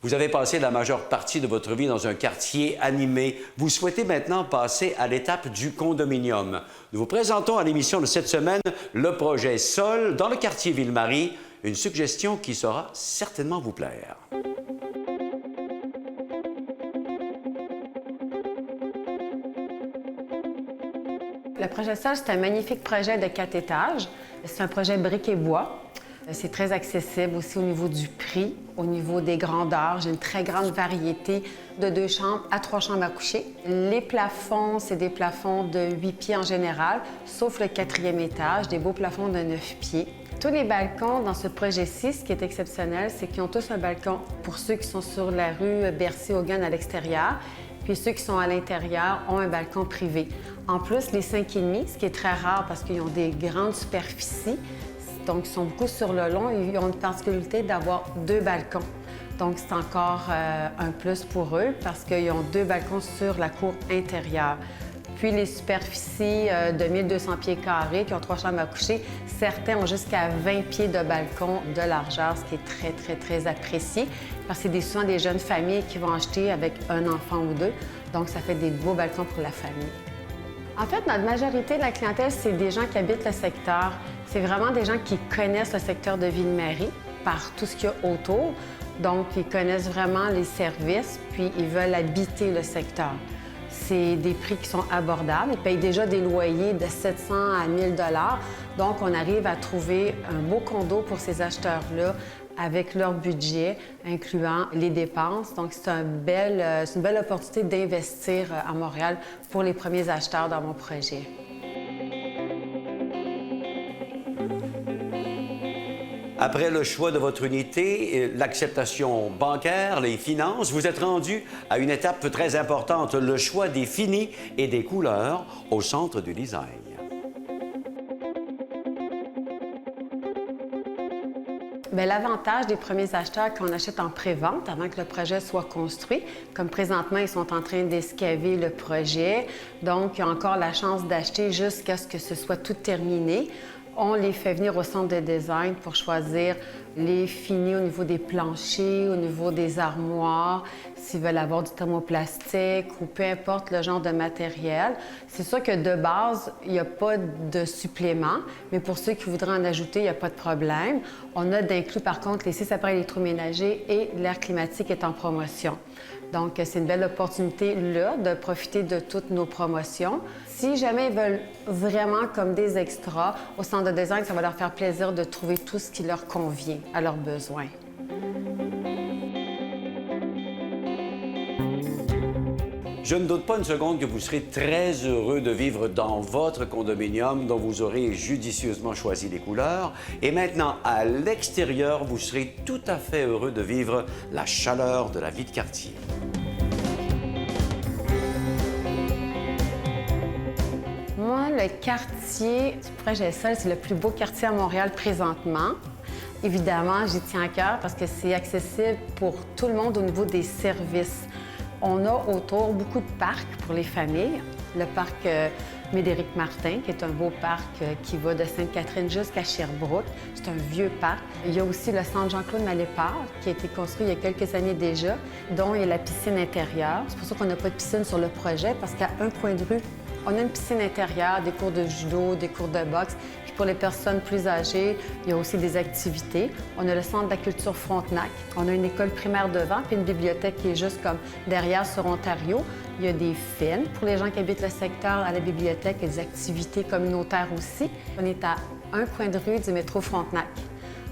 Vous avez passé la majeure partie de votre vie dans un quartier animé. Vous souhaitez maintenant passer à l'étape du condominium. Nous vous présentons à l'émission de cette semaine le projet Sol dans le quartier Ville-Marie, une suggestion qui saura certainement vous plaire. Le projet Sol, c'est un magnifique projet de 4 étages. C'est un projet briques et bois. C'est très accessible aussi au niveau du prix, au niveau des grandeurs. J'ai une très grande variété de 2 chambres à 3 chambres à coucher. Les plafonds, c'est des plafonds de 8 pieds en général, sauf le 4e étage, des beaux plafonds de 9 pieds. Tous les balcons dans ce projet-ci, ce qui est exceptionnel, c'est qu'ils ont tous un balcon pour ceux qui sont sur la rue Bercy-Hogan à l'extérieur. Puis ceux qui sont à l'intérieur ont un balcon privé. En plus, les 5,5, ce qui est très rare parce qu'ils ont des grandes superficies, donc ils sont beaucoup sur le long et ils ont une particularité d'avoir 2 balcons. Donc c'est encore un plus pour eux parce qu'ils ont 2 balcons sur la cour intérieure. Puis les superficies de 1200 pieds carrés qui ont 3 chambres à coucher, certains ont jusqu'à 20 pieds de balcon de largeur, ce qui est très apprécié parce que c'est souvent des jeunes familles qui vont acheter avec un enfant ou 2. Donc ça fait des beaux balcons pour la famille. En fait, notre majorité de la clientèle, c'est des gens qui habitent le secteur. C'est vraiment des gens qui connaissent le secteur de Ville-Marie par tout ce qu'il y a autour. Donc, ils connaissent vraiment les services, puis ils veulent habiter le secteur. C'est des prix qui sont abordables. Ils payent déjà des loyers de 700 à 1 000 $. Donc, on arrive à trouver un beau condo pour ces acheteurs-là avec leur budget, incluant les dépenses. Donc, c'est une belle opportunité d'investir à Montréal pour les premiers acheteurs dans mon projet. Après le choix de votre unité, l'acceptation bancaire, les finances, vous êtes rendu à une étape très importante, le choix des finis et des couleurs au centre du design. L'avantage des premiers acheteurs qu'on achète en pré-vente avant que le projet soit construit, comme présentement, ils sont en train d'escaver le projet, donc ils ont encore la chance d'acheter jusqu'à ce que ce soit tout terminé. On les fait venir au centre de design pour choisir les finis au niveau des planchers, au niveau des armoires, s'ils veulent avoir du thermoplastique ou peu importe le genre de matériel. C'est sûr que de base, il n'y a pas de supplément, mais pour ceux qui voudraient en ajouter, il n'y a pas de problème. On a d'inclus par contre les 6 appareils électroménagers et l'air climatique est en promotion. Donc, c'est une belle opportunité, là, de profiter de toutes nos promotions. Si jamais ils veulent vraiment comme des extras, au centre de design, ça va leur faire plaisir de trouver tout ce qui leur convient à leurs besoins. Je ne doute pas une seconde que vous serez très heureux de vivre dans votre condominium dont vous aurez judicieusement choisi les couleurs. Et maintenant, à l'extérieur, vous serez tout à fait heureux de vivre la chaleur de la vie de quartier. Moi, le quartier du projet Sol, c'est le plus beau quartier à Montréal présentement. Évidemment, j'y tiens à cœur parce que c'est accessible pour tout le monde au niveau des services. On a autour beaucoup de parcs pour les familles. Le parc Médéric-Martin, qui est un beau parc qui va de Sainte-Catherine jusqu'à Sherbrooke. C'est un vieux parc. Il y a aussi le centre Jean-Claude Malépard, qui a été construit il y a quelques années déjà, dont il y a la piscine intérieure. C'est pour ça qu'on n'a pas de piscine sur le projet, parce qu'à un coin de rue, on a une piscine intérieure, des cours de judo, des cours de boxe. Puis pour les personnes plus âgées, il y a aussi des activités. On a le centre de la culture Frontenac. On a une école primaire devant, puis une bibliothèque qui est juste comme derrière sur Ontario. Il y a des films pour les gens qui habitent le secteur à la bibliothèque. Il y a des activités communautaires aussi. On est à un coin de rue du métro Frontenac.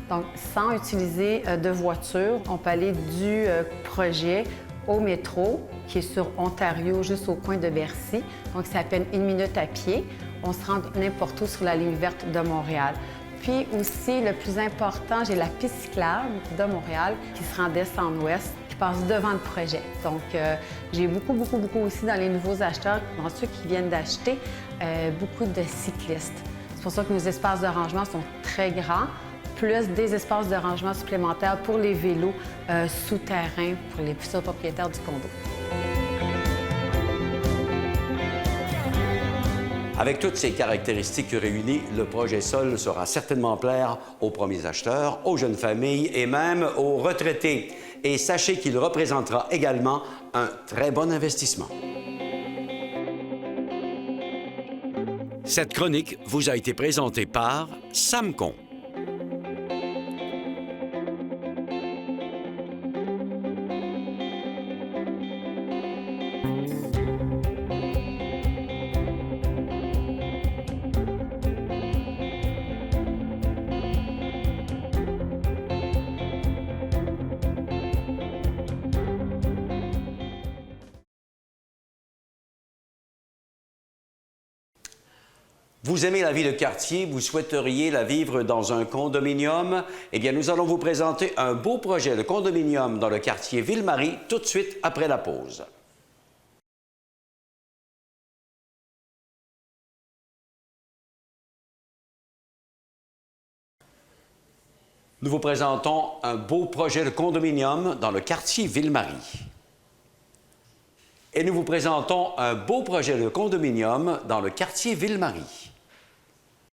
Donc, sans utiliser de voiture, on peut aller du projet au métro, qui est sur Ontario, juste au coin de Bercy. Donc, c'est à peine 1 minute à pied. On se rend n'importe où sur la ligne verte de Montréal. Puis aussi, le plus important, j'ai la piste cyclable de Montréal qui se rend d'est en ouest, qui passe devant le projet. Donc, j'ai beaucoup aussi dans les nouveaux acheteurs, dans ceux qui viennent d'acheter, beaucoup de cyclistes. C'est pour ça que nos espaces de rangement sont très grands, plus des espaces de rangement supplémentaires pour les vélos souterrains pour les futurs propriétaires du condo. Avec toutes ces caractéristiques réunies, le projet Sol saura certainement plaire aux premiers acheteurs, aux jeunes familles et même aux retraités. et sachez qu'il représentera également un très bon investissement. Cette chronique vous a été présentée par Samcon. Vous aimez la vie de quartier, vous souhaiteriez la vivre dans un condominium? Eh bien, nous allons vous présenter un beau projet de condominium dans le quartier Ville-Marie tout de suite après la pause. Nous vous présentons un beau projet de condominium dans le quartier Ville-Marie. Et nous vous présentons un beau projet de condominium dans le quartier Ville-Marie.